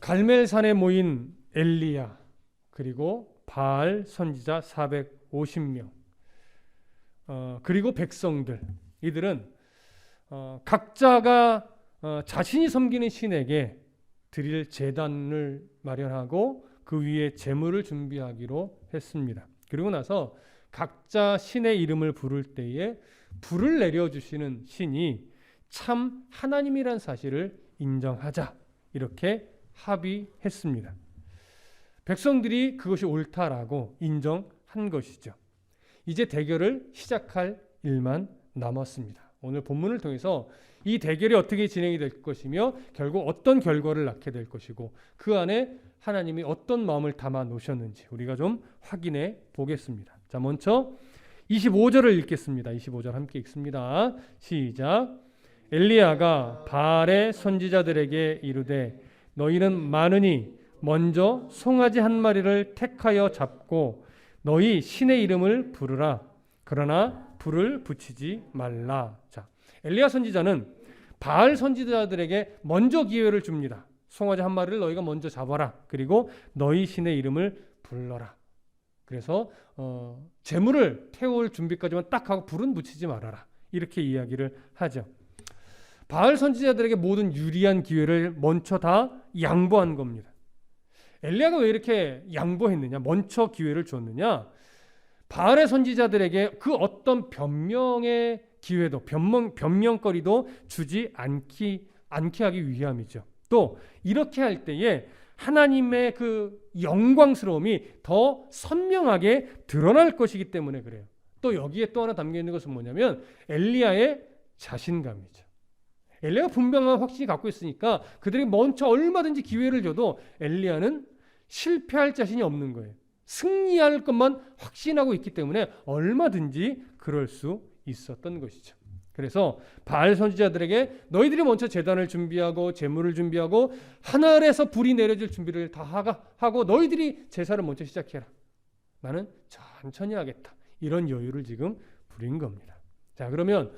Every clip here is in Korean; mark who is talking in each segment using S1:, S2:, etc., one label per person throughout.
S1: 갈멜산에 모인 엘리야 그리고 바알 선지자 450명 그리고 백성들, 이들은 각자가 자신이 섬기는 신에게 드릴 제단을 마련하고 그 위에 제물을 준비하기로 했습니다. 그리고 나서 각자 신의 이름을 부를 때에 불을 내려주시는 신이 참 하나님이란 사실을 인정하자, 이렇게 합의했습니다. 백성들이 그것이 옳다라고 인정한 것이죠. 이제 대결을 시작할 일만 남았습니다. 오늘 본문을 통해서 이 대결이 어떻게 진행이 될 것이며 결국 어떤 결과를 낳게 될 것이고 그 안에 하나님이 어떤 마음을 담아 놓으셨는지 우리가 좀 확인해 보겠습니다. 자, 먼저 25절을 읽겠습니다. 25절 함께 읽습니다. 시작. 엘리야가 바알의 선지자들에게 이르되 너희는 많으니 먼저 송아지 한 마리를 택하여 잡고 너희 신의 이름을 부르라. 그러나 불을 붙이지 말라. 자, 엘리야 선지자는 바알 선지자들에게 먼저 기회를 줍니다. 송아지 한 마리를 너희가 먼저 잡아라. 그리고 너희 신의 이름을 불러라. 그래서 제물을 태울 준비까지만 딱 하고 불은 붙이지 말아라. 이렇게 이야기를 하죠. 바알 선지자들에게 모든 유리한 기회를 먼저 다 양보한 겁니다. 엘리야가 왜 이렇게 양보했느냐? 먼저 기회를 줬느냐? 바알의 선지자들에게 그 어떤 변명의 기회도 변명거리도 주지 않게 하기 위함이죠. 또 이렇게 할 때에 하나님의 그 영광스러움이 더 선명하게 드러날 것이기 때문에 그래요. 또 여기에 또 하나 담겨 있는 것은 뭐냐면 엘리야의 자신감이죠. 엘리야가 분명한 확신이 갖고 있으니까 그들이 먼저 얼마든지 기회를 줘도 엘리야는 실패할 자신이 없는 거예요. 승리할 것만 확신하고 있기 때문에 얼마든지 그럴 수 있었던 것이죠. 그래서 바알 선지자들에게 너희들이 먼저 제단을 준비하고 제물을 준비하고 하늘에서 불이 내려질 준비를 다 하고 너희들이 제사를 먼저 시작해라. 나는 천천히 하겠다. 이런 여유를 지금 부린 겁니다. 자, 그러면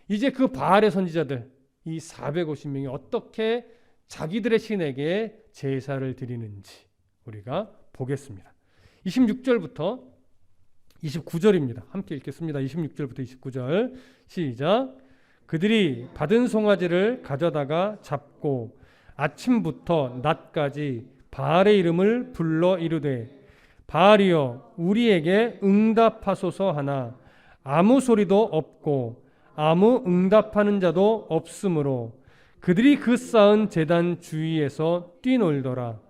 S1: 이제 그 바알의 선지자들 이 450명이 어떻게 자기들의 신에게 제사를 드리는지 우리가 보겠습니다. 26절부터 29절입니다. 함께 읽겠습니다. 26절부터 29절 시작. 그들이 받은 송아지를 가져다가 잡고 아침부터 낮까지 바알의 이름을 불러 이르되 바알이여 우리에게 응답하소서 하나 아무 소리도 없고 아무 응답하는 자도 없으므로 그들이 그 쌓은 제단 주위에서 뛰놀더라.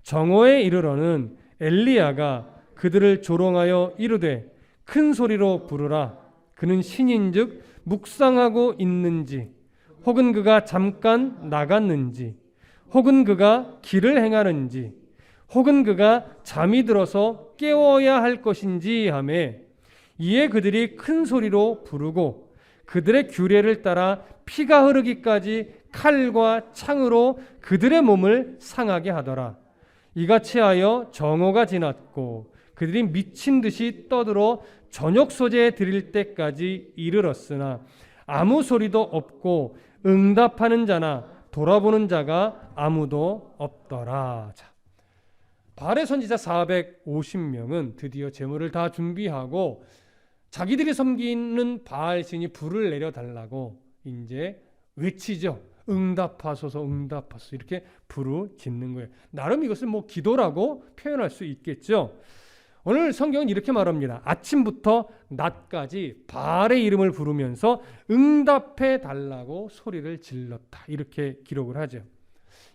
S1: 정오에 이르러는 엘리야가 그들을 조롱하여 이르되 큰 소리로 부르라. 그는 신인즉 묵상하고 있는지 혹은 그가 잠깐 나갔는지 혹은 그가 길을 행하는지 혹은 그가 잠이 들어서 깨워야 할 것인지 하며 이에 그들이 큰 소리로 부르고 그들의 규례를 따라 피가 흐르기까지 칼과 창으로 그들의 몸을 상하게 하더라. 이같이 하여 정오가 지났고 그들이 미친 듯이 떠들어 저녁 소재에 드릴 때까지 이르렀으나 아무 소리도 없고 응답하는 자나 돌아보는 자가 아무도 없더라. 자, 바알의 선지자 450명은 드디어 제물을 다 준비하고 자기들이 섬기는 바알 신이 불을 내려달라고 이제 외치죠. 응답하소서 응답하소서 이렇게 부르짖는 거예요. 나름 이것을 기도라고 표현할 수 있겠죠. 오늘 성경은 이렇게 말합니다. 아침부터 낮까지 바알의 이름을 부르면서 응답해 달라고 소리를 질렀다. 이렇게 기록을 하죠.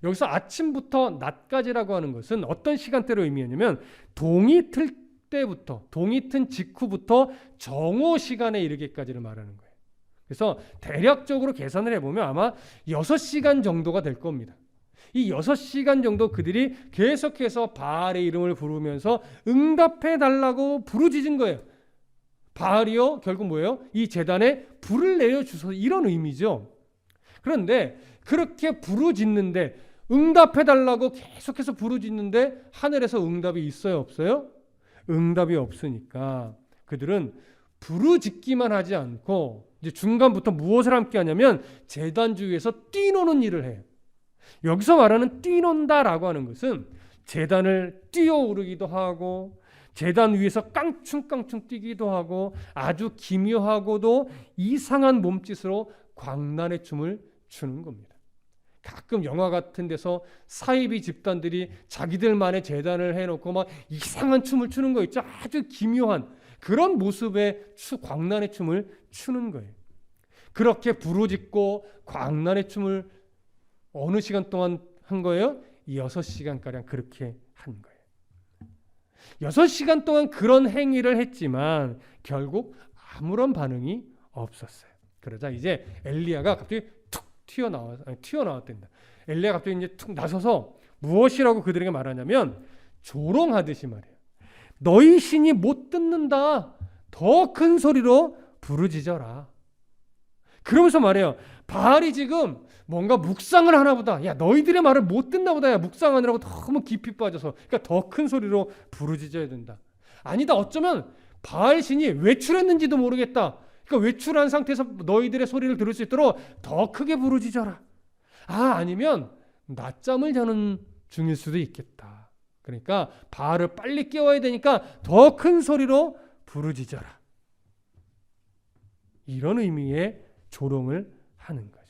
S1: 여기서 아침부터 낮까지라고 하는 것은 어떤 시간대를 의미하냐면 동이 틀 때부터 동이 튼 직후부터 정오 시간에 이르기까지를 말하는 거예요. 그래서 대략적으로 계산을 해보면 아마 6시간 정도가 될 겁니다. 이 6시간 정도 그들이 계속해서 바알의 이름을 부르면서 응답해 달라고 부르짖은 거예요. 바알이요 결국 뭐예요? 이 제단에 불을 내려주소서 이런 의미죠. 그런데 그렇게 부르짖는데 응답해 달라고 계속해서 부르짖는데 하늘에서 응답이 있어요 없어요? 응답이 없으니까 그들은 부르짖기만 하지 않고 이제 중간부터 무엇을 함께 하냐면 제단 주위에서 뛰노는 일을 해요. 여기서 말하는 뛰논다라고 하는 것은 제단을 뛰어오르기도 하고 제단 위에서 깡충깡충 뛰기도 하고 아주 기묘하고도 이상한 몸짓으로 광란의 춤을 추는 겁니다. 가끔 영화 같은 데서 사이비 집단들이 자기들만의 제단을 해놓고 막 이상한 춤을 추는 거 있죠. 아주 기묘한 그런 모습의 광란의 춤을 추는 거예요. 그렇게 부르짖고 광란의 춤을 어느 시간 동안 한 거예요? 6시간가량 그렇게 한 거예요. 6시간 동안 그런 행위를 했지만 결국 아무런 반응이 없었어요. 그러자 이제 엘리야가 갑자기 툭 튀어나왔답니다. 엘리야가 갑자기 이제 툭 나서서 무엇이라고 그들에게 말하냐면 조롱하듯이 말해요. 너희 신이 못 듣는다. 더 큰 소리로 부르짖어라. 그러면서 말해요. 바알이 지금 뭔가 묵상을 하나 보다. 야, 너희들의 말을 못 듣나 보다. 야, 묵상하느라고 너무 깊이 빠져서. 그러니까 더 큰 소리로 부르짖어야 된다. 아니다. 어쩌면 바알 신이 외출했는지도 모르겠다. 그러니까 외출한 상태에서 너희들의 소리를 들을 수 있도록 더 크게 부르짖어라. 아니면 낮잠을 자는 중일 수도 있겠다. 그러니까 바알을 빨리 깨워야 되니까 더 큰 소리로 부르짖어라. 이런 의미의 조롱을 하는 거죠.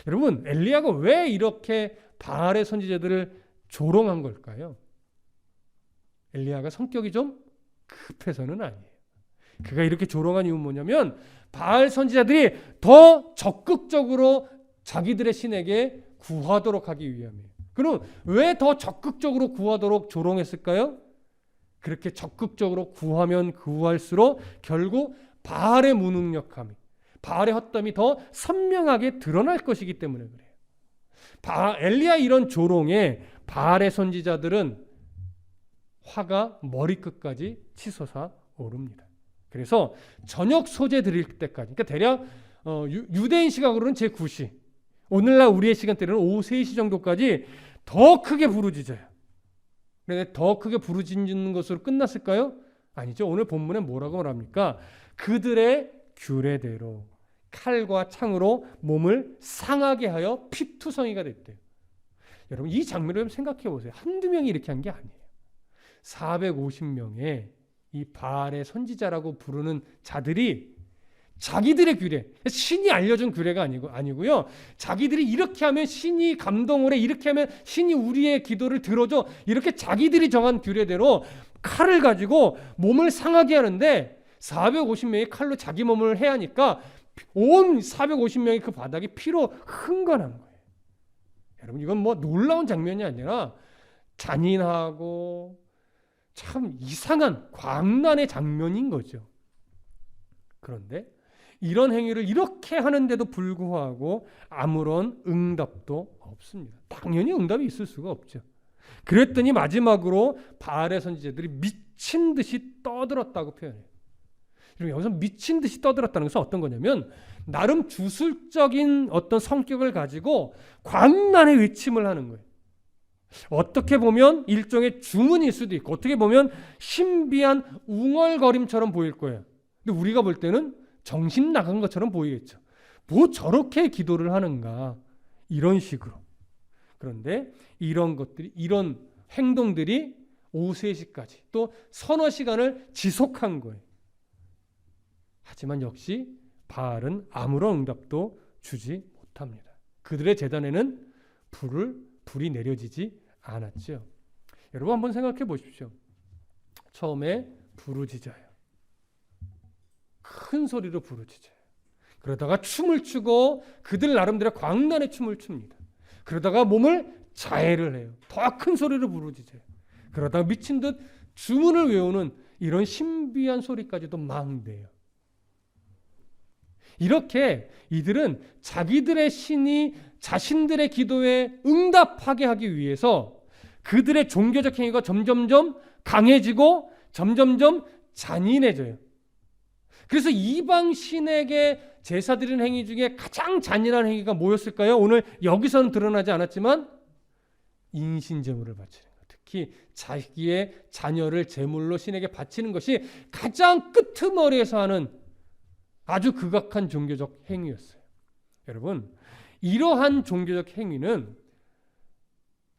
S1: 여러분, 엘리야가 왜 이렇게 바알의 선지자들을 조롱한 걸까요? 엘리야가 성격이 좀 급해서는 아니에요. 그가 이렇게 조롱한 이유는 뭐냐면 바알 선지자들이 더 적극적으로 자기들의 신에게 구하도록 하기 위함이에요. 그럼 왜 더 적극적으로 구하도록 조롱했을까요? 그렇게 적극적으로 구하면 구할수록 결국 바알의 무능력함이, 바알의 헛됨이 더 선명하게 드러날 것이기 때문에 그래요. 엘리야 이런 조롱에 바알의 선지자들은 화가 머리끝까지 치솟아 오릅니다. 그래서 저녁 소재 드릴 때까지, 그러니까 대략 유대인 시각으로는 제9시, 오늘날 우리의 시간대로는 오후 3시 정도까지 더 크게 부르짖어요. 그런데 더 크게 부르짖는 것으로 끝났을까요? 아니죠. 오늘 본문에 뭐라고 말합니까? 그들의 규례대로 칼과 창으로 몸을 상하게 하여 피투성이가 됐대요. 여러분, 이 장면을 생각해 보세요. 한두 명이 이렇게 한 게 아니에요. 450명의 이 바알의 선지자라고 부르는 자들이 자기들의 규례, 신이 알려준 규례가 아니고요. 자기들이 이렇게 하면 신이 감동을 해, 이렇게 하면 신이 우리의 기도를 들어줘, 이렇게 자기들이 정한 규례대로 칼을 가지고 몸을 상하게 하는데 450명이 칼로 자기 몸을 해야 하니까 온 450명이 그 바닥이 피로 흥건한 거예요. 여러분, 이건 뭐 놀라운 장면이 아니라 잔인하고 참 이상한 광란의 장면인 거죠. 그런데 이런 행위를 이렇게 하는데도 불구하고 아무런 응답도 없습니다. 당연히 응답이 있을 수가 없죠. 그랬더니 마지막으로 바알의 선지자들이 미친 듯이 떠들었다고 표현해요. 여기서 미친 듯이 떠들었다는 것은 어떤 거냐면 나름 주술적인 어떤 성격을 가지고 광란의 외침을 하는 거예요. 어떻게 보면 일종의 주문일 수도 있고 어떻게 보면 신비한 웅얼거림처럼 보일 거예요. 근데 우리가 볼 때는 정신 나간 것처럼 보이겠죠. 뭐 저렇게 기도를 하는가, 이런 식으로. 그런데 이런 것들이, 이런 행동들이 오후 3시까지 또 서너 시간을 지속한 거예요. 하지만 역시 바알은 아무런 응답도 주지 못합니다. 그들의 제단에는 불이 내려지지 않았죠. 여러분 한번 생각해 보십시오. 처음에 부르짖어요. 큰 소리로 부르짖어요. 그러다가 춤을 추고 그들 나름대로 광란의 춤을 춥니다. 그러다가 몸을 자해를 해요. 더 큰 소리로 부르짖어요. 그러다가 미친 듯 주문을 외우는 이런 신비한 소리까지도 막 내요. 이렇게 이들은 자기들의 신이 자신들의 기도에 응답하게 하기 위해서 그들의 종교적 행위가 점점점 강해지고 점점점 잔인해져요. 그래서 이방 신에게 제사 드리는 행위 중에 가장 잔인한 행위가 뭐였을까요? 오늘 여기서는 드러나지 않았지만 인신제물을 바치는 것. 특히 자기의 자녀를 제물로 신에게 바치는 것이 가장 끄트머리에서 하는 아주 극악한 종교적 행위였어요. 여러분, 이러한 종교적 행위는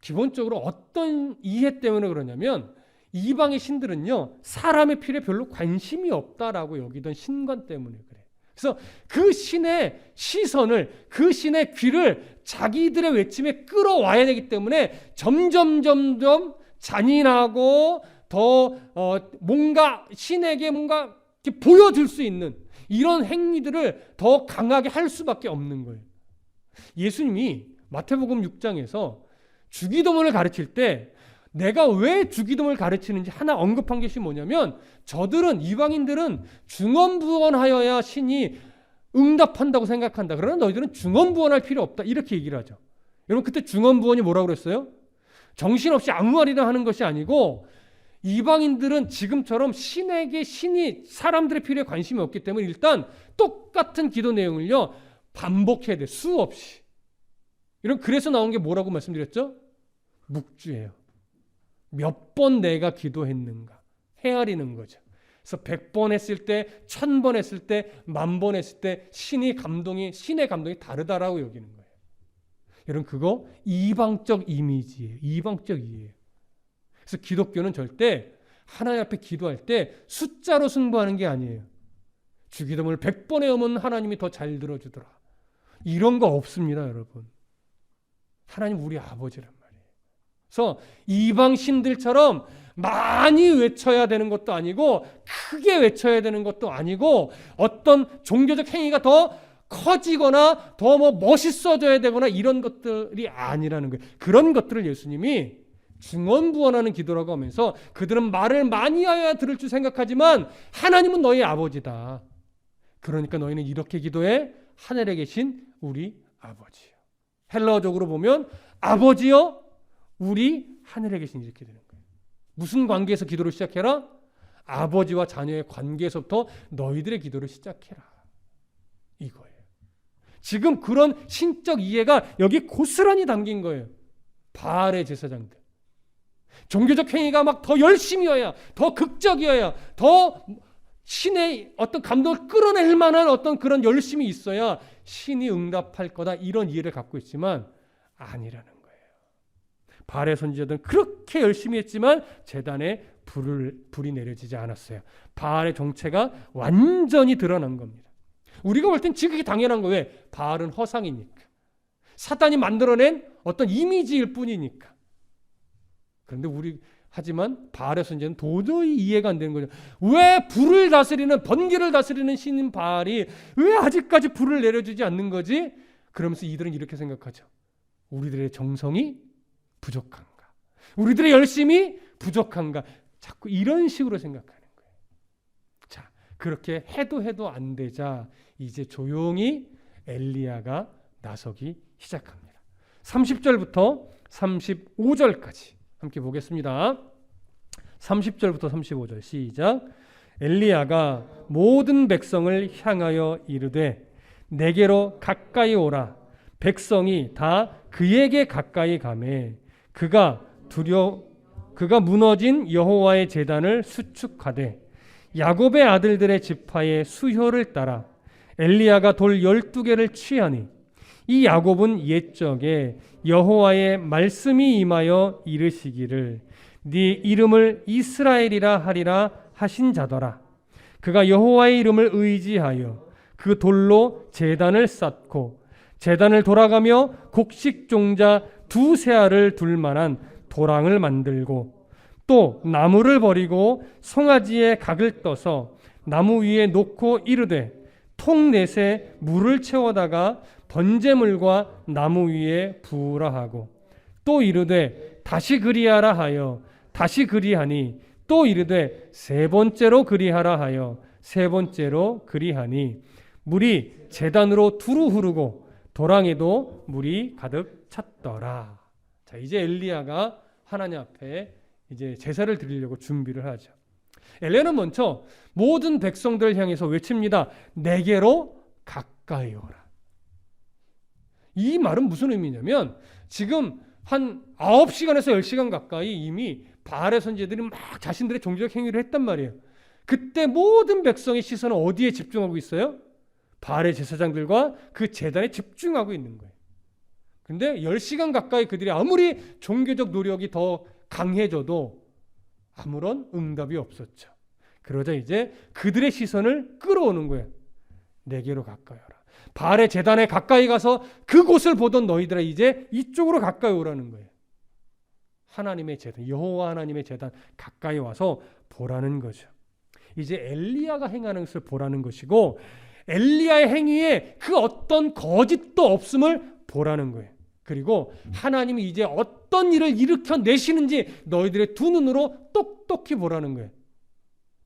S1: 기본적으로 어떤 이해 때문에 그러냐면 이방의 신들은요, 사람의 필에 별로 관심이 없다라고 여기던 신관 때문에 그래요. 그래서 그 신의 시선을, 그 신의 귀를 자기들의 외침에 끌어와야 되기 때문에 점점 잔인하고 더 뭔가 신에게 뭔가 이렇게 보여줄 수 있는 이런 행위들을 더 강하게 할 수밖에 없는 거예요. 예수님이 마태복음 6장에서 주기도문을 가르칠 때 내가 왜 주기도문을 가르치는지 하나 언급한 것이 뭐냐면, 저들은, 이방인들은 중언부언하여야 신이 응답한다고 생각한다. 그러나 너희들은 중언부언할 필요 없다. 이렇게 얘기를 하죠. 여러분, 그때 중언부언이 뭐라고 그랬어요? 정신없이 아무 말이나 하는 것이 아니고, 이방인들은 지금처럼 신이 사람들의 필요에 관심이 없기 때문에 일단 똑같은 기도 내용을요, 반복해야 돼. 수없이. 그래서 나온 게 뭐라고 말씀드렸죠? 묵주예요. 몇 번 내가 기도했는가 헤아리는 거죠. 그래서 100번 했을 때, 1000번 했을 때, 10,000번 했을 때 신의 감동이 다르다라고 여기는 거예요. 여러분, 그거 이방적 이미지예요. 이방적 이해예요. 그래서 기독교는 절대 하나님 앞에 기도할 때 숫자로 승부하는 게 아니에요. 주기도문을 100번 해오면 하나님이 더 잘 들어주더라. 이런 거 없습니다, 여러분. 하나님 우리 아버지란 말이에요. 그래서 이방 신들처럼 많이 외쳐야 되는 것도 아니고 크게 외쳐야 되는 것도 아니고 어떤 종교적 행위가 더 커지거나 더 멋있어져야 되거나 이런 것들이 아니라는 거예요. 그런 것들을 예수님이 중언부언하는 기도라고 하면서 그들은 말을 많이 하여야 들을 줄 생각하지만 하나님은 너희 아버지다. 그러니까 너희는 이렇게 기도해. 하늘에 계신 우리 아버지요. 헬라어적으로 보면 아버지여 우리 하늘에 계신, 이렇게 되는 거예요. 무슨 관계에서 기도를 시작해라? 아버지와 자녀의 관계에서부터 너희들의 기도를 시작해라. 이거예요. 지금 그런 신적 이해가 여기 고스란히 담긴 거예요. 바알의 제사장들. 종교적 행위가 막 더 열심히여야, 더 극적이어야, 더 신의 어떤 감동을 끌어낼 만한 어떤 그런 열심이 있어야 신이 응답할 거다, 이런 이해를 갖고 있지만 아니라는 거예요. 바알의 선지자들은 그렇게 열심히 했지만 제단에 불이 내려지지 않았어요. 바알의 정체가 완전히 드러난 겁니다. 우리가 볼 땐 지극히 당연한 거예요. 왜? 바알은 허상이니까. 사단이 만들어낸 어떤 이미지일 뿐이니까. 그런데 하지만 바알의 선지자는 도저히 이해가 안 되는 거죠. 왜 불을 다스리는, 번개를 다스리는 신인 바알이 왜 아직까지 불을 내려주지 않는 거지? 그러면서 이들은 이렇게 생각하죠. 우리들의 정성이 부족한가? 우리들의 열심이 부족한가? 자꾸 이런 식으로 생각하는 거예요. 자, 그렇게 해도 안 되자 이제 조용히 엘리야가 나서기 시작합니다. 30절부터 35절까지 함께 보겠습니다. 30절부터 35절 시작. 엘리야가 모든 백성을 향하여 이르되 내게로 가까이 오라. 백성이 다 그에게 가까이 가매 그가 무너진 여호와의 제단을 수축하되 야곱의 아들들의 지파의 수효를 따라 엘리야가 돌 12개를 취하니 이 야곱은 옛적에 여호와의 말씀이 임하여 이르시기를 네 이름을 이스라엘이라 하리라 하신 자더라. 그가 여호와의 이름을 의지하여 그 돌로 제단을 쌓고 제단을 돌아가며 곡식 종자 2세알을 둘 만한 도랑을 만들고 또 나무를 버리고 송아지에 각을 떠서 나무 위에 놓고 이르되 통 넷에 물을 채워다가 번제물과 나무 위에 부으라 하고 또 이르되 다시 그리하라 하여 다시 그리하니 또 이르되 세 번째로 그리하라 하여 세 번째로 그리하니 물이 제단으로 두루 흐르고 도랑에도 물이 가득 찼더라. 자, 이제 엘리야가 하나님 앞에 이제 제사를 드리려고 준비를 하죠. 엘리야는 먼저 모든 백성들을 향해서 외칩니다. 내게로 가까이 오라. 이 말은 무슨 의미냐면 지금 한 9시간에서 10시간 가까이 이미 바알의 선지자들이 막 자신들의 종교적 행위를 했단 말이에요. 그때 모든 백성의 시선은 어디에 집중하고 있어요? 바알의 제사장들과 그 제단에 집중하고 있는 거예요. 근데 10시간 가까이 그들이 아무리 종교적 노력이 더 강해져도 아무런 응답이 없었죠. 그러자 이제 그들의 시선을 끌어오는 거예요. 내게로 가까이 오라. 바알의 제단에 가까이 가서 그곳을 보던 너희들아 이제 이쪽으로 가까이 오라는 거예요. 하나님의 제단, 여호와 하나님의 제단 가까이 와서 보라는 거죠. 이제 엘리야가 행하는 것을 보라는 것이고 엘리야의 행위에 그 어떤 거짓도 없음을 보라는 거예요. 그리고 하나님이 이제 어떤 일을 일으켜 내시는지 너희들의 두 눈으로 똑똑히 보라는 거예요.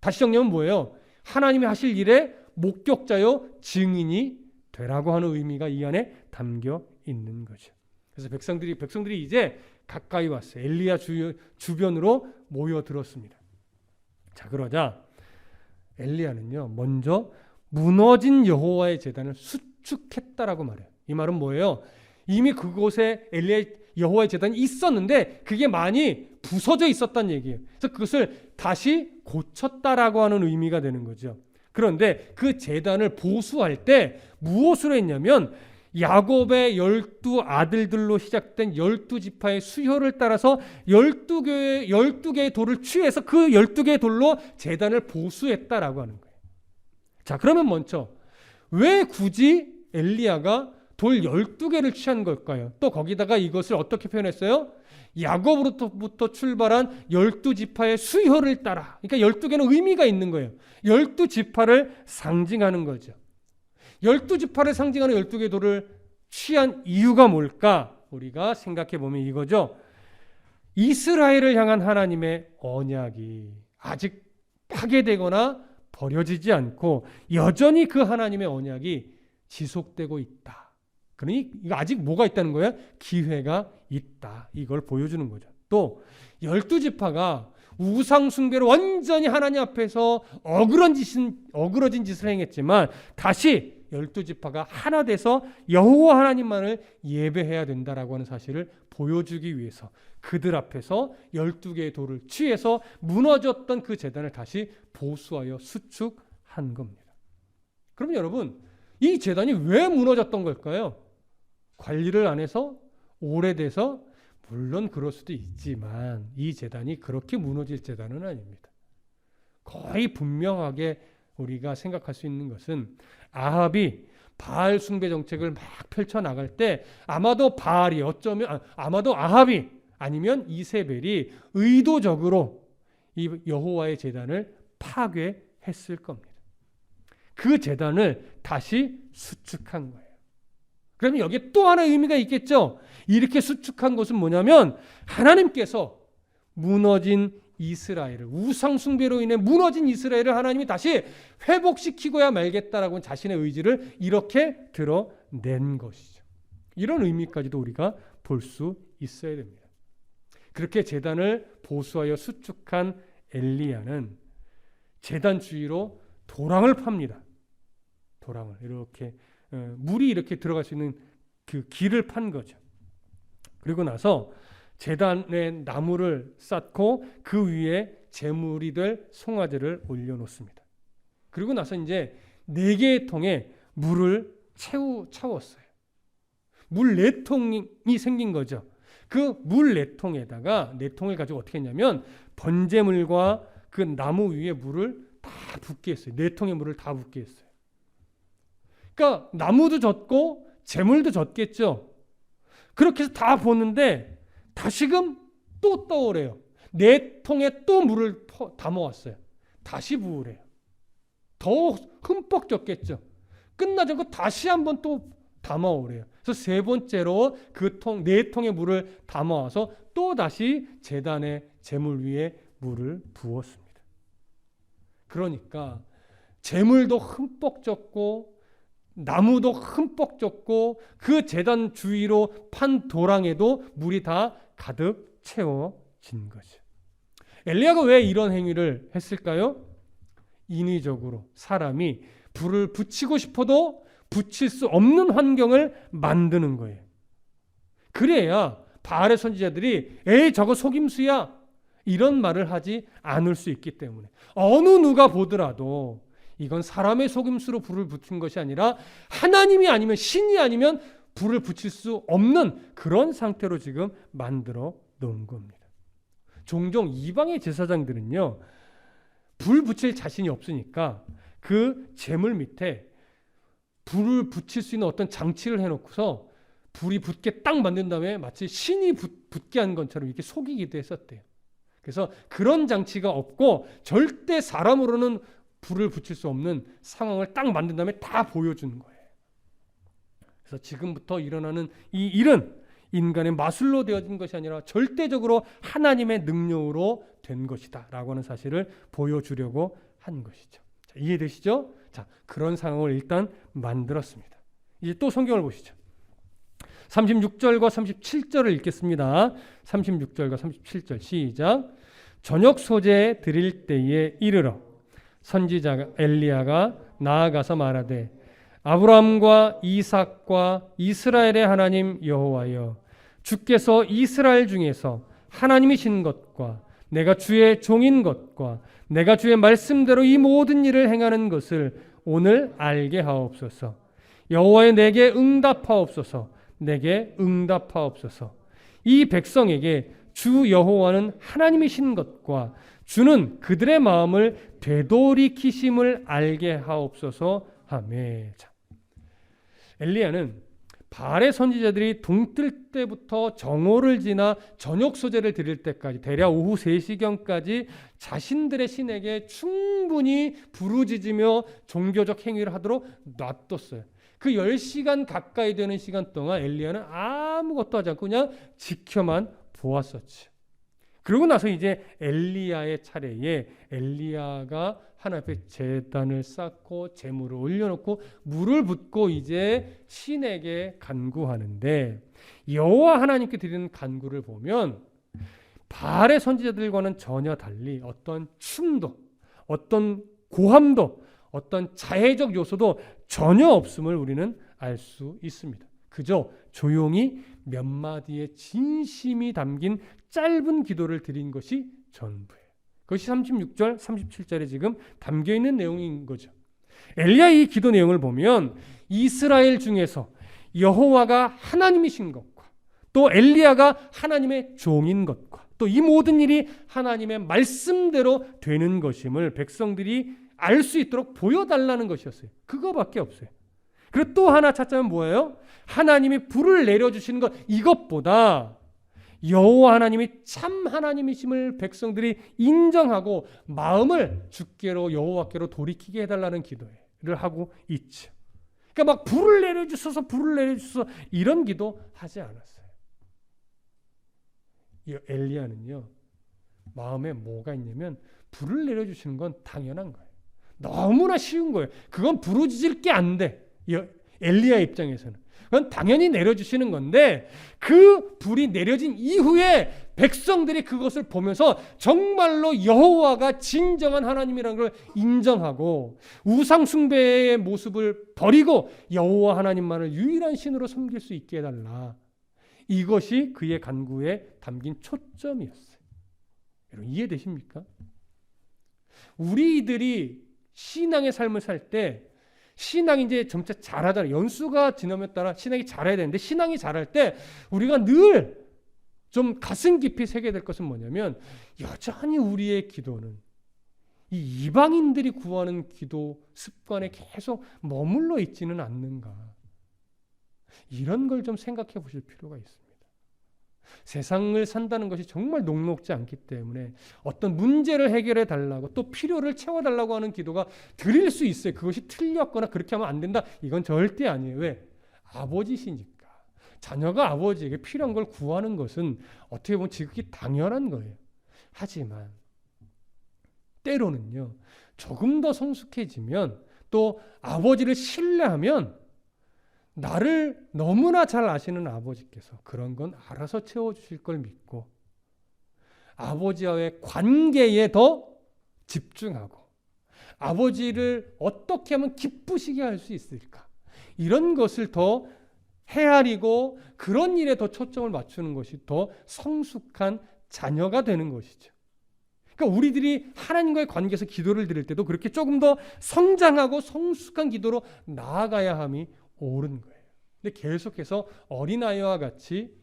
S1: 다시 정리하면 뭐예요? 하나님이 하실 일의 목격자요 증인이 되라고 하는 의미가 이 안에 담겨 있는 거죠. 그래서 백성들이 이제 가까이 왔어요. 엘리야 주변으로 모여들었습니다. 자, 그러자 엘리야는요 먼저 무너진 여호와의 제단을 수축했다라고 말해요. 이 말은 뭐예요? 이미 그곳에 여호와의 제단이 있었는데 그게 많이 부서져 있었다는 얘기예요. 그래서 그것을 다시 고쳤다라고 하는 의미가 되는 거죠. 그런데 그 제단을 보수할 때 무엇으로 했냐면 야곱의 12 아들들로 시작된 12지파의 수혈을 따라서 12개의 돌을 취해서 그 12개의 돌로 제단을 보수했다라고 하는 거예요. 자, 그러면 먼저 왜 굳이 엘리야가 돌 12개를 취한 걸까요? 또 거기다가 이것을 어떻게 표현했어요? 야곱으로부터 출발한 12지파의 수혈을 따라. 그러니까 12개는 의미가 있는 거예요. 12지파를 상징하는 거죠. 12지파를 상징하는 12개의 돌을 취한 이유가 뭘까? 우리가 생각해 보면 이거죠. 이스라엘을 향한 하나님의 언약이 아직 파괴되거나 버려지지 않고 여전히 그 하나님의 언약이 지속되고 있다. 그러니 이거 아직 뭐가 있다는 거예요? 기회가 있다. 이걸 보여주는 거죠. 또 12지파가 우상 숭배로 완전히 하나님 앞에서 어그러진 짓을 행했지만 다시 12지파가 하나 돼서 여호와 하나님만을 예배해야 된다라고 하는 사실을 보여주기 위해서 그들 앞에서 12개의 돌을 취해서 무너졌던 그 제단을 다시 보수하여 수축한 겁니다. 그럼 여러분, 이 제단이 왜 무너졌던 걸까요? 관리를 안 해서 오래돼서 물론 그럴 수도 있지만 이 제단이 그렇게 무너질 제단은 아닙니다. 거의 분명하게 우리가 생각할 수 있는 것은 아합이 바알 숭배 정책을 막 펼쳐나갈 때 아마도 아마도 아합이 아니면 이세벨이 의도적으로 이 여호와의 제단을 파괴했을 겁니다. 그 제단을 다시 수축한 거예요. 그러면 여기에 또 하나의 의미가 있겠죠. 이렇게 수축한 것은 뭐냐면 하나님께서 무너진 이스라엘을 우상 숭배로 인해 무너진 이스라엘을 하나님이 다시 회복시키고야 말겠다라고 자신의 의지를 이렇게 드러낸 것이죠. 이런 의미까지도 우리가 볼 수 있어야 됩니다. 그렇게 제단을 보수하여 수축한 엘리야는 제단 주위로 도랑을 팝니다. 도랑을 이렇게 물이 이렇게 들어갈 수 있는 그 길을 판 거죠. 그리고 나서 제단에 나무를 쌓고 그 위에 제물이 될 송아지를 올려놓습니다. 그리고 나서 이제 4개의 통에 물을 채웠어요. 물 4통이 생긴 거죠. 그 물 4통에다가 4통을 가지고 어떻게 했냐면 번제물과 그 나무 위에 물을 다 붓게 했어요. 4통의 물을 다 붓게 했어요. 그러니까 나무도 젖고 제물도 젖겠죠. 그렇게 해서 다 보는데 다시금 또 떠오래요. 4통에 또 물을 담아왔어요. 다시 부으래요. 더 흠뻑 젖겠죠. 끝나지 않고 다시 한번 또 담아오래요. 그래서 3번째로 그 4통의 물을 담아와서 또 다시 제단의 제물 위에 물을 부었습니다. 그러니까 제물도 흠뻑 젖고 나무도 흠뻑 젖고 그 제단 주위로 판 도랑에도 물이 다 가득 채워진 거죠. 엘리야가 왜 이런 행위를 했을까요? 인위적으로 사람이 불을 붙이고 싶어도 붙일 수 없는 환경을 만드는 거예요. 그래야 바알의 선지자들이 에이 저거 속임수야 이런 말을 하지 않을 수 있기 때문에 어느 누가 보더라도 이건 사람의 속임수로 불을 붙인 것이 아니라 하나님이 아니면 신이 아니면 불을 붙일 수 없는 그런 상태로 지금 만들어 놓은 겁니다. 종종 이방의 제사장들은요, 불 붙일 자신이 없으니까 그 제물 밑에 불을 붙일 수 있는 어떤 장치를 해놓고서 불이 붙게 딱 만든 다음에 마치 신이 붙게 한 것처럼 이렇게 속이기도 했었대요. 그래서 그런 장치가 없고 절대 사람으로는 불을 붙일 수 없는 상황을 딱 만든 다음에 다 보여주는 거예요. 그래서 지금부터 일어나는 이 일은 인간의 마술로 되어진 것이 아니라 절대적으로 하나님의 능력으로 된 것이다 라고 하는 사실을 보여주려고 한 것이죠. 자, 이해되시죠? 자, 그런 상황을 일단 만들었습니다. 이제 또 성경을 보시죠. 36절과 37절을 읽겠습니다. 36절과 37절 시작. 저녁 소재 드릴 때에 이르러 선지자 엘리야가 나아가서 말하되 아브라함과 이삭과 이스라엘의 하나님 여호와여, 주께서 이스라엘 중에서 하나님이신 것과 내가 주의 종인 것과 내가 주의 말씀대로 이 모든 일을 행하는 것을 오늘 알게 하옵소서. 여호와여, 내게 응답하옵소서. 내게 응답하옵소서. 이 백성에게 주 여호와는 하나님이신 것과 주는 그들의 마음을 되돌이키심을 알게 하옵소서 하매. 엘리야는 바알의 선지자들이 동뜰 때부터 정오를 지나 저녁 소재를 드릴 때까지 대략 오후 3시경까지 자신들의 신에게 충분히 부르짖으며 종교적 행위를 하도록 놔뒀어요. 그 10시간 가까이 되는 시간 동안 엘리야는 아무것도 하지 않고 그냥 지켜만 보았었지. 그러고 나서 이제 엘리야의 차례에 엘리야가 하나님 앞에 제단을 쌓고 제물을 올려놓고 물을 붓고 이제 신에게 간구하는데, 여호와 하나님께 드리는 간구를 보면 바알의 선지자들과는 전혀 달리 어떤 춤도, 어떤 고함도, 어떤 자해적 요소도 전혀 없음을 우리는 알 수 있습니다. 그저 조용히 몇 마디의 진심이 담긴 짧은 기도를 드린 것이 전부예요. 그것이 36절, 37절에 지금 담겨있는 내용인 거죠. 엘리야의 이 기도 내용을 보면 이스라엘 중에서 여호와가 하나님이신 것과 또 엘리야가 하나님의 종인 것과 또 이 모든 일이 하나님의 말씀대로 되는 것임을 백성들이 알 수 있도록 보여달라는 것이었어요. 그거밖에 없어요. 그리고 또 하나 찾자면 뭐예요? 하나님이 불을 내려주시는 것, 이것보다 여호와 하나님이 참 하나님이심을 백성들이 인정하고 마음을 주께로 여호와께로 돌이키게 해달라는 기도를 하고 있죠. 그러니까 막 불을 내려주셔서 이런 기도 하지 않았어요. 이 엘리야는요, 마음에 뭐가 있냐면 불을 내려주시는 건 당연한 거예요. 너무나 쉬운 거예요. 그건 부르짖을 게 안 돼. 엘리야 입장에서는. 그건 당연히 내려주시는 건데, 그 불이 내려진 이후에 백성들이 그것을 보면서 정말로 여호와가 진정한 하나님이라는 걸 인정하고 우상 숭배의 모습을 버리고 여호와 하나님만을 유일한 신으로 섬길 수 있게 해달라. 이것이 그의 간구에 담긴 초점이었어요. 여러분 이해되십니까? 우리들이 신앙의 삶을 살 때 신앙이 이제 점차 잘하잖아요. 연수가 지남에 따라 신앙이 잘해야 되는데, 신앙이 잘할 때 우리가 늘 좀 가슴 깊이 새게 될 것은 뭐냐면, 여전히 우리의 기도는 이 이방인들이 구하는 기도 습관에 계속 머물러 있지는 않는가. 이런 걸 좀 생각해 보실 필요가 있습니다. 세상을 산다는 것이 정말 녹록지 않기 때문에 어떤 문제를 해결해 달라고 또 필요를 채워달라고 하는 기도가 드릴 수 있어요. 그것이 틀렸거나 그렇게 하면 안 된다, 이건 절대 아니에요. 왜? 아버지시니까. 자녀가 아버지에게 필요한 걸 구하는 것은 어떻게 보면 지극히 당연한 거예요. 하지만 때로는요, 조금 더 성숙해지면 또 아버지를 신뢰하면 나를 너무나 잘 아시는 아버지께서 그런 건 알아서 채워주실 걸 믿고 아버지와의 관계에 더 집중하고 아버지를 어떻게 하면 기쁘시게 할 수 있을까, 이런 것을 더 헤아리고 그런 일에 더 초점을 맞추는 것이 더 성숙한 자녀가 되는 것이죠. 그러니까 우리들이 하나님과의 관계에서 기도를 드릴 때도 그렇게 조금 더 성장하고 성숙한 기도로 나아가야 함이 옳은 거예요. 근데 계속해서 어린아이와 같이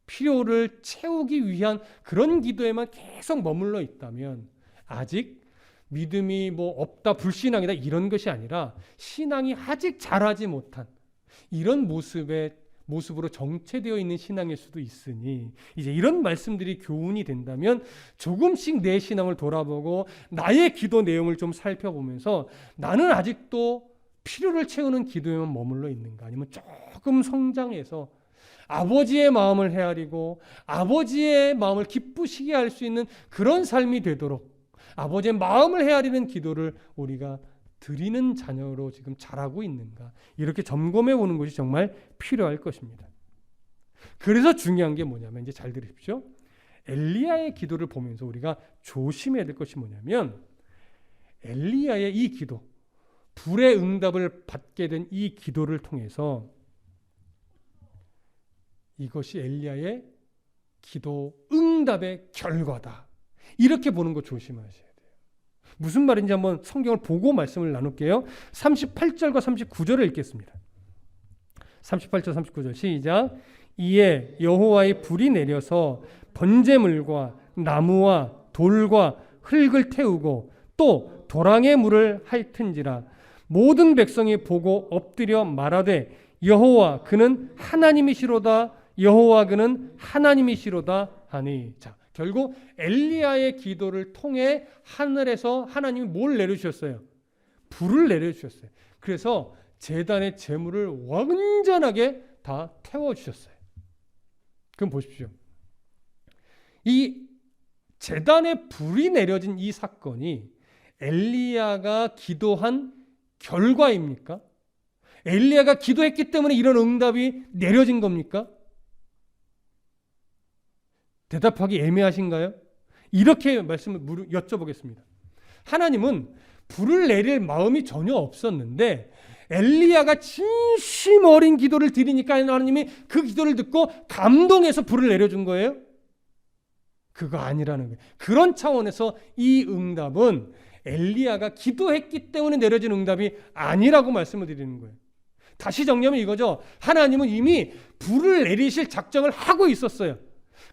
S1: 필요를 채우기 위한 그런 기도에만 계속 머물러 있다면 아직 믿음이 없다, 불신앙이다 이런 것이 아니라 신앙이 아직 자라지 못한 이런 모습으로 정체되어 있는 신앙일 수도 있으니 이제 이런 말씀들이 교훈이 된다면 조금씩 내 신앙을 돌아보고 나의 기도 내용을 좀 살펴보면서 나는 아직도 필요를 채우는 기도에만 머물러 있는가, 아니면 조금 성장해서 아버지의 마음을 헤아리고 아버지의 마음을 기쁘시게 할 수 있는 그런 삶이 되도록 아버지의 마음을 헤아리는 기도를 우리가 드리는 자녀로 지금 자라고 있는가, 이렇게 점검해 보는 것이 정말 필요할 것입니다. 그래서 중요한 게 뭐냐면, 이제 잘 들으십시오. 엘리야의 기도를 보면서 우리가 조심해야 될 것이 뭐냐면, 엘리야의 이 기도, 불의 응답을 받게 된 이 기도를 통해서 이것이 엘리야의 기도 응답의 결과다, 이렇게 보는 거 조심하셔야 돼요. 무슨 말인지 한번 성경을 보고 말씀을 나눌게요. 38절과 39절을 읽겠습니다. 38절 39절 시작. 이에 여호와의 불이 내려서 번제물과 나무와 돌과 흙을 태우고 또 도랑의 물을 핥은지라 모든 백성이 보고 엎드려 말하되 여호와 그는 하나님이시로다, 여호와 그는 하나님이시로다 하니. 자, 결국 엘리야의 기도를 통해 하늘에서 하나님이 뭘 내려주셨어요? 불을 내려주셨어요. 그래서 제단의 제물을 완전하게 다 태워주셨어요. 그럼 보십시오. 이 제단에 불이 내려진 이 사건이 엘리야가 기도한 결과입니까? 엘리야가 기도했기 때문에 이런 응답이 내려진 겁니까? 대답하기 애매하신가요? 이렇게 말씀을 여쭤보겠습니다. 하나님은 불을 내릴 마음이 전혀 없었는데 엘리야가 진심 어린 기도를 드리니까 하나님이 그 기도를 듣고 감동해서 불을 내려준 거예요? 그거 아니라는 거예요. 그런 차원에서 이 응답은 엘리야가 기도했기 때문에 내려진 응답이 아니라고 말씀을 드리는 거예요. 다시 정리하면 이거죠. 하나님은 이미 불을 내리실 작정을 하고 있었어요.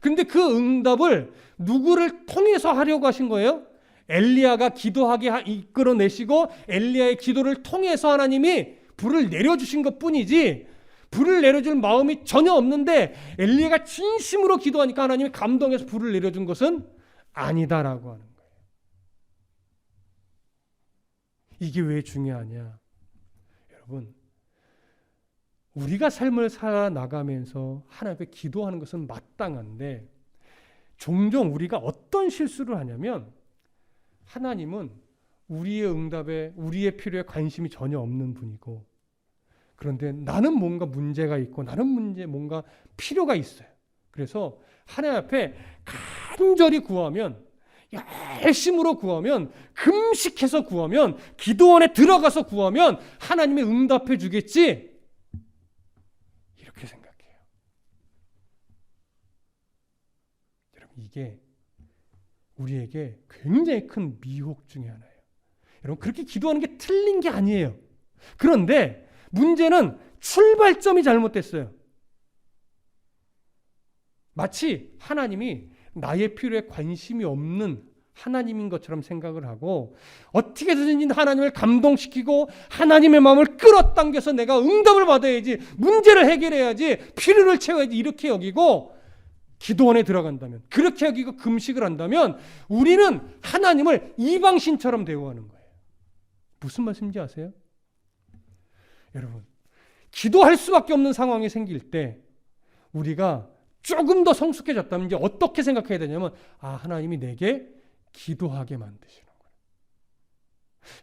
S1: 근데 그 응답을 누구를 통해서 하려고 하신 거예요? 엘리야가 기도하게 이끌어내시고 엘리야의 기도를 통해서 하나님이 불을 내려주신 것뿐이지, 불을 내려줄 마음이 전혀 없는데 엘리야가 진심으로 기도하니까 하나님이 감동해서 불을 내려준 것은 아니다라고 하는 거예요. 이게 왜 중요하냐? 여러분, 우리가 삶을 살아나가면서 하나님 앞에 기도하는 것은 마땅한데 종종 우리가 어떤 실수를 하냐면, 하나님은 우리의 응답에, 우리의 필요에 관심이 전혀 없는 분이고, 그런데 나는 뭔가 문제가 있고 나는 뭔가 필요가 있어요. 그래서 하나님 앞에 간절히 구하면, 열심으로 구하면, 금식해서 구하면, 기도원에 들어가서 구하면 하나님이 응답해 주겠지, 이렇게 생각해요. 여러분, 이게 우리에게 굉장히 큰 미혹 중에 하나예요. 여러분, 그렇게 기도하는 게 틀린 게 아니에요. 그런데 문제는 출발점이 잘못됐어요. 마치 하나님이 나의 필요에 관심이 없는 하나님인 것처럼 생각을 하고, 어떻게든지 하나님을 감동시키고 하나님의 마음을 끌어당겨서 내가 응답을 받아야지, 문제를 해결해야지, 필요를 채워야지, 이렇게 여기고 기도원에 들어간다면, 그렇게 여기고 금식을 한다면 우리는 하나님을 이방신처럼 대우하는 거예요. 무슨 말씀인지 아세요? 여러분, 기도할 수밖에 없는 상황이 생길 때 우리가 조금 더 성숙해졌다면 이제 어떻게 생각해야 되냐면, 하나님이 내게 기도하게 만드시는 거예요.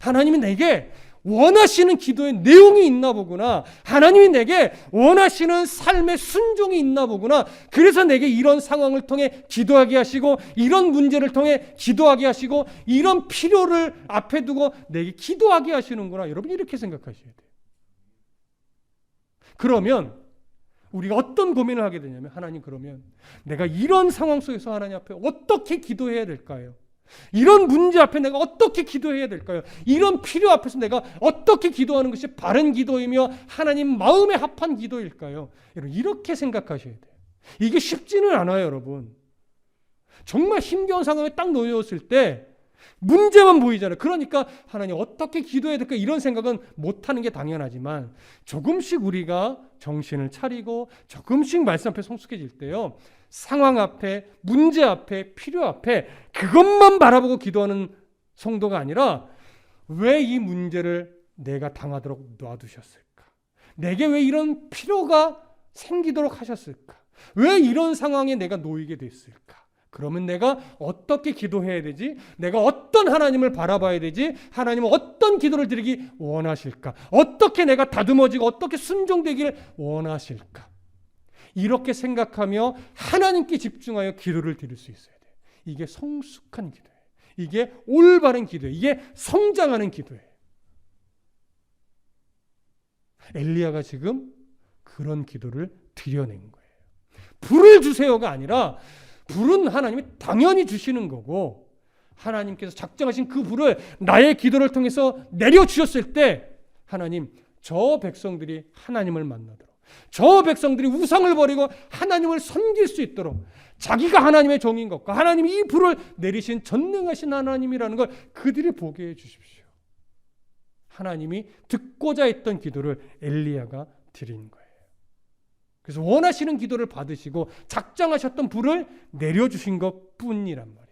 S1: 하나님이 내게 원하시는 기도의 내용이 있나 보구나. 하나님이 내게 원하시는 삶의 순종이 있나 보구나. 그래서 내게 이런 상황을 통해 기도하게 하시고, 이런 문제를 통해 기도하게 하시고, 이런 필요를 앞에 두고 내게 기도하게 하시는구나. 여러분, 이렇게 생각하셔야 돼요. 그러면 우리가 어떤 고민을 하게 되냐면, 하나님, 그러면 내가 이런 상황 속에서 하나님 앞에 어떻게 기도해야 될까요? 이런 문제 앞에 내가 어떻게 기도해야 될까요? 이런 필요 앞에서 내가 어떻게 기도하는 것이 바른 기도이며 하나님 마음에 합한 기도일까요? 여러분, 이렇게 생각하셔야 돼요. 이게 쉽지는 않아요, 여러분. 정말 힘겨운 상황에 딱 놓였을 때 문제만 보이잖아요. 그러니까 하나님 어떻게 기도해야 될까 이런 생각은 못하는 게 당연하지만 조금씩 우리가 정신을 차리고 조금씩 말씀 앞에 성숙해질 때요, 상황 앞에, 문제 앞에, 필요 앞에 그것만 바라보고 기도하는 성도가 아니라 왜 이 문제를 내가 당하도록 놔두셨을까? 내게 왜 이런 필요가 생기도록 하셨을까? 왜 이런 상황에 내가 놓이게 됐을까? 그러면 내가 어떻게 기도해야 되지? 내가 어떤 하나님을 바라봐야 되지? 하나님은 어떤 기도를 드리기 원하실까? 어떻게 내가 다듬어지고 어떻게 순종되기를 원하실까? 이렇게 생각하며 하나님께 집중하여 기도를 드릴 수 있어야 돼요. 이게 성숙한 기도예요. 이게 올바른 기도예요. 이게 성장하는 기도예요. 엘리야가 지금 그런 기도를 드려낸 거예요. 불을 주세요가 아니라 불은 하나님이 당연히 주시는 거고, 하나님께서 작정하신 그 불을 나의 기도를 통해서 내려주셨을 때 하나님, 저 백성들이 하나님을 만나도록, 저 백성들이 우상을 버리고 하나님을 섬길 수 있도록, 자기가 하나님의 종인 것과 하나님이 이 불을 내리신 전능하신 하나님이라는 걸 그들이 보게 해주십시오. 하나님이 듣고자 했던 기도를 엘리야가 드린 거예요. 그래서 원하시는 기도를 받으시고 작정하셨던 불을 내려주신 것 뿐이란 말이에요.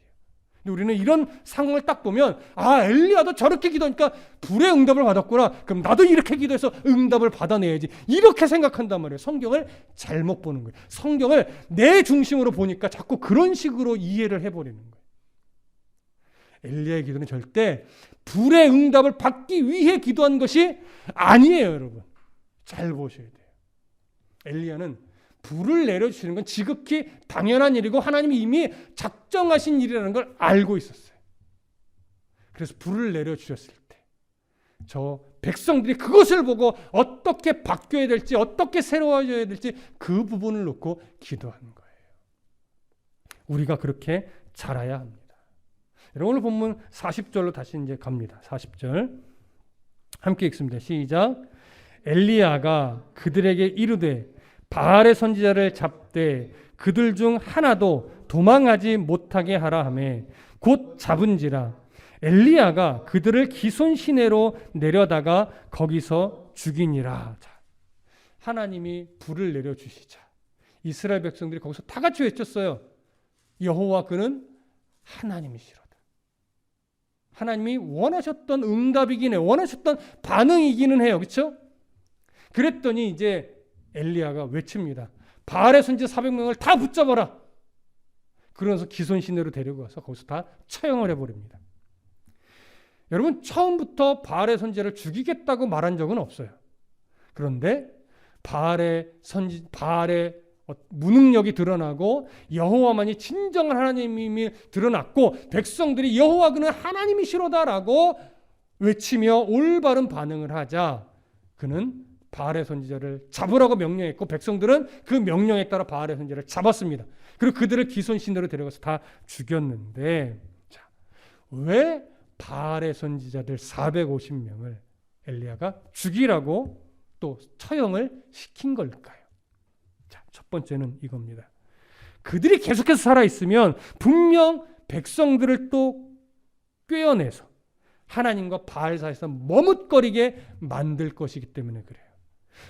S1: 근데 우리는 이런 상황을 딱 보면, 아, 엘리야도 저렇게 기도하니까 불의 응답을 받았구나, 그럼 나도 이렇게 기도해서 응답을 받아내야지, 이렇게 생각한단 말이에요. 성경을 잘못 보는 거예요. 성경을 내 중심으로 보니까 자꾸 그런 식으로 이해를 해버리는 거예요. 엘리야의 기도는 절대 불의 응답을 받기 위해 기도한 것이 아니에요, 여러분. 잘 보셔야 돼요. 엘리야는 불을 내려주시는 건 지극히 당연한 일이고 하나님이 이미 작정하신 일이라는 걸 알고 있었어요. 그래서 불을 내려주셨을 때 저 백성들이 그것을 보고 어떻게 바뀌어야 될지, 어떻게 새로워져야 될지 그 부분을 놓고 기도하는 거예요. 우리가 그렇게 자라야 합니다. 여러분, 오늘 본문 40절로 다시 이제 갑니다. 40절 함께 읽습니다. 시작. 엘리야가 그들에게 이르되 바알의 선지자를 잡되 그들 중 하나도 도망하지 못하게 하라 하매 곧 잡은지라. 엘리야가 그들을 기손 시내로 내려다가 거기서 죽이니라. 자, 하나님이 불을 내려주시자 이스라엘 백성들이 거기서 다 같이 외쳤어요. 여호와 그는 하나님이시로다. 하나님이 원하셨던 응답이긴 해요. 원하셨던 반응이기는 해요. 그렇죠? 그랬더니 이제 엘리야가 외칩니다. 바알의 선지자 400명을 다 붙잡아라. 그러면서 기손 시내로 데리고 가서 거기서 다 처형을 해버립니다. 여러분, 처음부터 바알의 선지자를 죽이겠다고 말한 적은 없어요. 그런데 바알의 무능력이 드러나고 여호와만이 진정한 하나님임이 드러났고 백성들이 여호와 그는 하나님이시로다라고 외치며 올바른 반응을 하자 그는 바알의 선지자를 잡으라고 명령했고 백성들은 그 명령에 따라 바알의 선지자를 잡았습니다. 그리고 그들을 기손 시내로 데려가서 다 죽였는데, 자, 왜 바알의 선지자들 450명을 엘리야가 죽이라고 또 처형을 시킨 걸까요? 자, 첫 번째는 이겁니다. 그들이 계속해서 살아있으면 분명 백성들을 또 꿰어내서 하나님과 바알 사이에서 머뭇거리게 만들 것이기 때문에 그래요.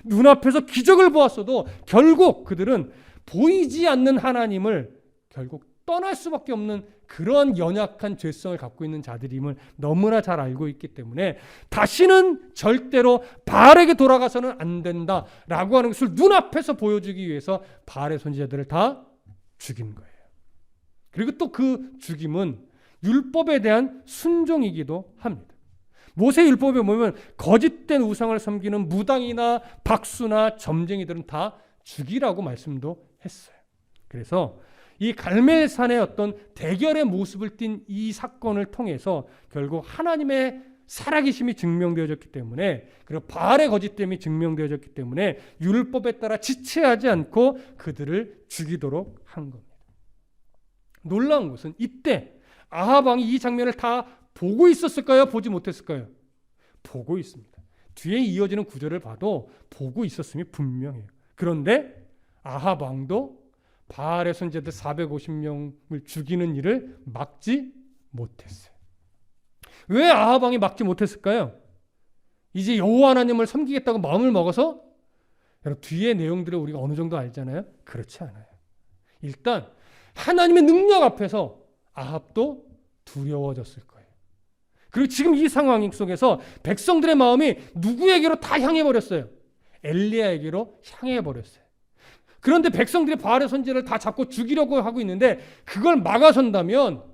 S1: 눈앞에서 기적을 보았어도 결국 그들은 보이지 않는 하나님을 결국 떠날 수밖에 없는 그런 연약한 죄성을 갖고 있는 자들임을 너무나 잘 알고 있기 때문에 다시는 절대로 바알에게 돌아가서는 안 된다라고 하는 것을 눈앞에서 보여주기 위해서 바알의 선지자들을 다 죽인 거예요. 그리고 또 그 죽임은 율법에 대한 순종이기도 합니다. 모세 율법에 보면 거짓된 우상을 섬기는 무당이나 박수나 점쟁이들은 다 죽이라고 말씀도 했어요. 그래서 이 갈멜산의 어떤 대결의 모습을 띈 이 사건을 통해서 결국 하나님의 살아계심이 증명되어졌기 때문에, 그리고 바알의 거짓됨이 증명되어졌기 때문에 율법에 따라 지체하지 않고 그들을 죽이도록 한 겁니다. 놀라운 것은 이때 아합 왕이 이 장면을 다 보고 있었을까요? 보지 못했을까요? 보고 있습니다. 뒤에 이어지는 구절을 봐도 보고 있었음이 분명해요. 그런데 아합 왕도 바알의 선지자들 450명을 죽이는 일을 막지 못했어요. 왜 아합 왕이 막지 못했을까요? 이제 여호와 하나님을 섬기겠다고 마음을 먹어서? 여러분, 뒤에 내용들을 우리가 어느 정도 알잖아요. 그렇지 않아요. 일단 하나님의 능력 앞에서 아합도 두려워졌을 거예요. 그리고 지금 이 상황 속에서 백성들의 마음이 누구에게로 다 향해 버렸어요. 엘리야에게로 향해 버렸어요. 그런데 백성들이 바알의 선지자를 다 잡고 죽이려고 하고 있는데 그걸 막아선다면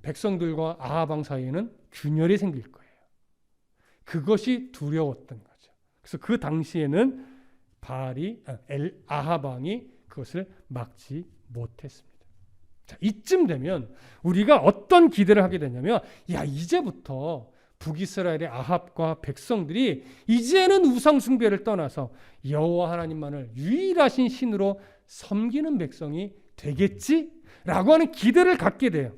S1: 백성들과 아합 왕 사이에는 균열이 생길 거예요. 그것이 두려웠던 거죠. 그래서 그 당시에는 아합 왕이 그것을 막지 못했습니다. 자, 이쯤 되면 우리가 어떤 기대를 하게 되냐면, 이제부터 북이스라엘의 아합과 백성들이 이제는 우상 숭배를 떠나서 여호와 하나님만을 유일하신 신으로 섬기는 백성이 되겠지라고 하는 기대를 갖게 돼요.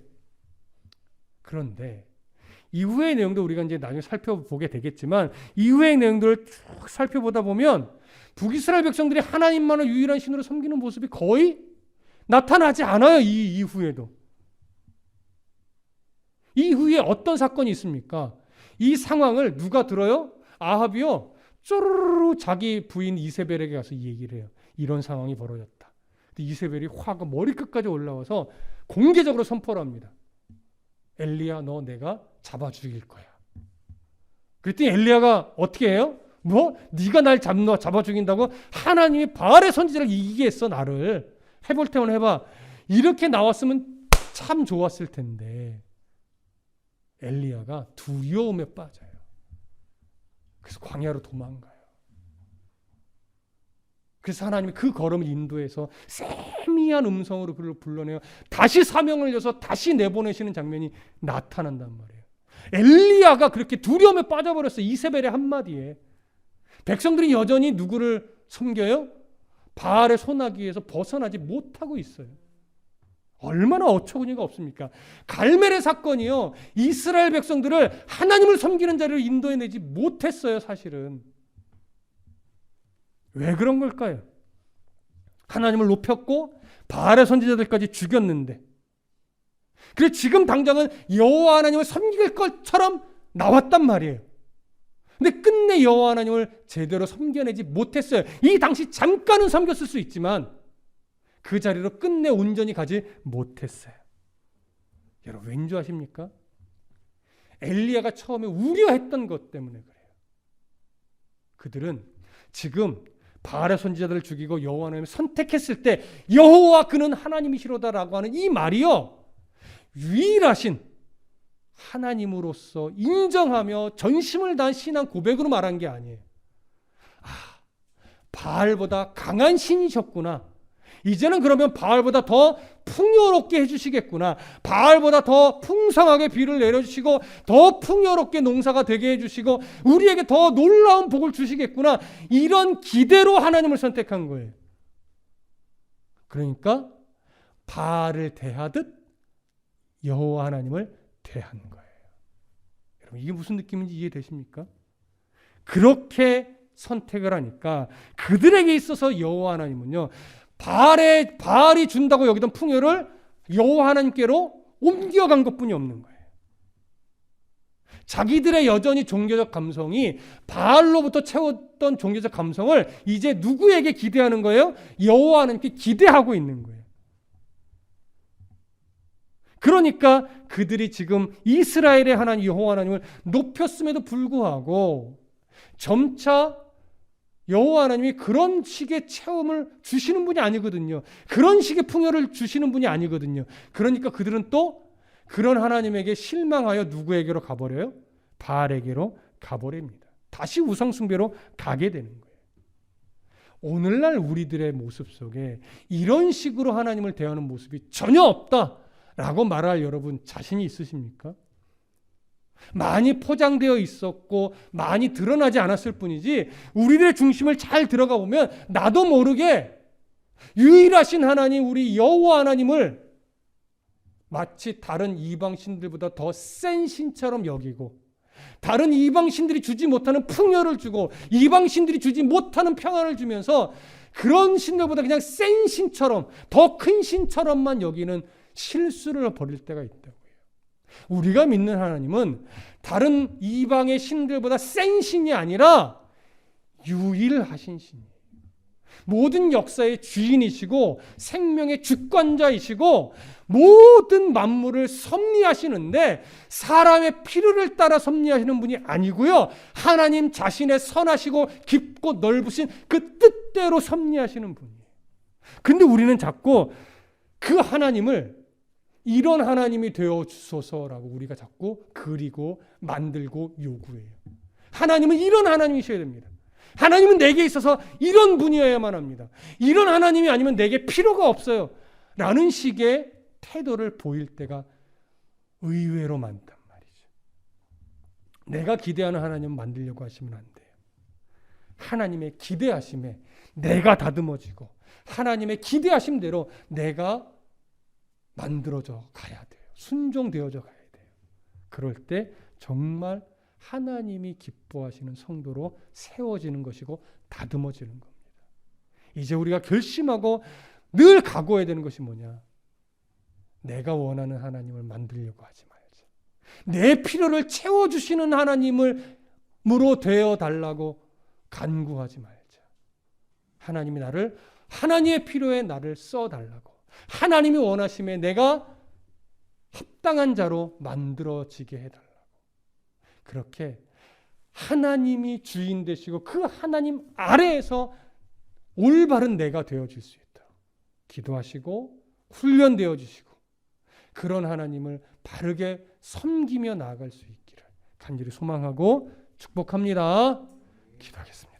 S1: 그런데 이후의 내용도 우리가 이제 나중에 살펴보게 되겠지만, 이후의 내용들을 쭉 살펴보다 보면 북이스라엘 백성들이 하나님만을 유일한 신으로 섬기는 모습이 거의 나타나지 않아요. 이 이후에도. 이후에 어떤 사건이 있습니까? 이 상황을 누가 들어요? 아합이요. 쪼르르 자기 부인 이세벨에게 가서 이 얘기를 해요. 이런 상황이 벌어졌다. 근데 이세벨이 화가 머리끝까지 올라와서 공개적으로 선포를 합니다. 엘리야, 너 내가 잡아 죽일 거야. 그랬더니 엘리야가 어떻게 해요? 뭐? 네가 날 잡아 죽인다고? 하나님이 바알의 선지자를 이기게 했어, 나를. 해볼 테면 해봐. 이렇게 나왔으면 참 좋았을 텐데 엘리야가 두려움에 빠져요. 그래서 광야로 도망가요. 그래서 하나님이 그 걸음을 인도해서 세미한 음성으로 그를 불러내어 다시 사명을 여서 다시 내보내시는 장면이 나타난단 말이에요. 엘리야가 그렇게 두려움에 빠져버렸어요. 이세벨의 한마디에. 백성들이 여전히 누구를 섬겨요? 바알의 손아귀에서 벗어나지 못하고 있어요. 얼마나 어처구니가 없습니까? 갈멜의 사건이요, 이스라엘 백성들을 하나님을 섬기는 자리로 인도해내지 못했어요. 사실은 왜 그런 걸까요? 하나님을 높였고 바알의 선지자들까지 죽였는데, 그래서 지금 당장은 여호와 하나님을 섬길 것처럼 나왔단 말이에요. 근데 끝내 여호와 하나님을 제대로 섬겨내지 못했어요. 이 당시 잠깐은 섬겼을 수 있지만 그 자리로 끝내 온전히 가지 못했어요. 여러분, 왠지 아십니까? 엘리야가 처음에 우려했던 것 때문에 그래요. 그들은 지금 바알의 선지자들을 죽이고 여호와 하나님을 선택했을 때 여호와 그는 하나님이시로다라고 하는 이 말이요, 유일하신 하나님으로서 인정하며 전심을 다한 신앙 고백으로 말한 게 아니에요. 바알보다 강한 신이셨구나. 이제는 그러면 바알보다 더 풍요롭게 해주시겠구나. 바알보다 더 풍성하게 비를 내려주시고 더 풍요롭게 농사가 되게 해주시고 우리에게 더 놀라운 복을 주시겠구나. 이런 기대로 하나님을 선택한 거예요. 그러니까 바알을 대하듯 여호와 하나님을 대한 거예요. 여러분, 이게 무슨 느낌인지 이해되십니까? 그렇게 선택을 하니까 그들에게 있어서 여호와 하나님은요, 바알이 준다고 여기던 풍요를 여호와 하나님께로 옮겨간 것뿐이 없는 거예요. 자기들의 여전히 종교적 감성이 바알로부터 채웠던 종교적 감성을 이제 누구에게 기대하는 거예요? 여호와 하나님께 기대하고 있는 거예요. 그러니까 그들이 지금 이스라엘의 하나님 여호와 하나님을 높였음에도 불구하고 점차 여호와 하나님이 그런 식의 체험을 주시는 분이 아니거든요. 그런 식의 풍요를 주시는 분이 아니거든요. 그러니까 그들은 또 그런 하나님에게 실망하여 누구에게로 가버려요? 바알에게로 가버립니다. 다시 우상숭배로 가게 되는 거예요. 오늘날 우리들의 모습 속에 이런 식으로 하나님을 대하는 모습이 전혀 없다라고 말할 여러분 자신이 있으십니까? 많이 포장되어 있었고 많이 드러나지 않았을 뿐이지 우리들의 중심을 잘 들어가 보면 나도 모르게 유일하신 하나님, 우리 여호와 하나님을 마치 다른 이방 신들보다 더 센 신처럼 여기고, 다른 이방 신들이 주지 못하는 풍요를 주고 이방 신들이 주지 못하는 평안을 주면서 그런 신들보다 그냥 센 신처럼, 더 큰 신처럼만 여기는 실수를 벌일 때가 있다고요. 우리가 믿는 하나님은 다른 이방의 신들보다 센 신이 아니라 유일하신 신이에요. 모든 역사의 주인이시고 생명의 주권자이시고 모든 만물을 섭리하시는데 사람의 필요를 따라 섭리하시는 분이 아니고요. 하나님 자신의 선하시고 깊고 넓으신 그 뜻대로 섭리하시는 분이에요. 근데 우리는 자꾸 그 하나님을 이런 하나님이 되어 주소서라고 우리가 자꾸 그리고 만들고 요구해요. 하나님은 이런 하나님이셔야 됩니다. 하나님은 내게 있어서 이런 분이어야만 합니다. 이런 하나님이 아니면 내게 필요가 없어요. 라는 식의 태도를 보일 때가 의외로 많단 말이죠. 내가 기대하는 하나님을 만들려고 하시면 안 돼요. 하나님의 기대하심에 내가 다듬어지고 하나님의 기대하심대로 내가 만들어져 가야 돼요. 순종되어져 가야 돼요. 그럴 때 정말 하나님이 기뻐하시는 성도로 세워지는 것이고 다듬어지는 겁니다. 이제 우리가 결심하고 늘 각오해야 되는 것이 뭐냐? 내가 원하는 하나님을 만들려고 하지 말자. 내 필요를 채워주시는 하나님으로 되어 달라고 간구하지 말자. 하나님이 나를, 하나님의 필요에 나를 써달라고, 하나님이 원하심에 내가 합당한 자로 만들어지게 해달라고. 그렇게 하나님이 주인 되시고 그 하나님 아래에서 올바른 내가 되어질 수 있도록 기도하시고 훈련되어 주시고 그런 하나님을 바르게 섬기며 나아갈 수 있기를 간절히 소망하고 축복합니다. 기도하겠습니다.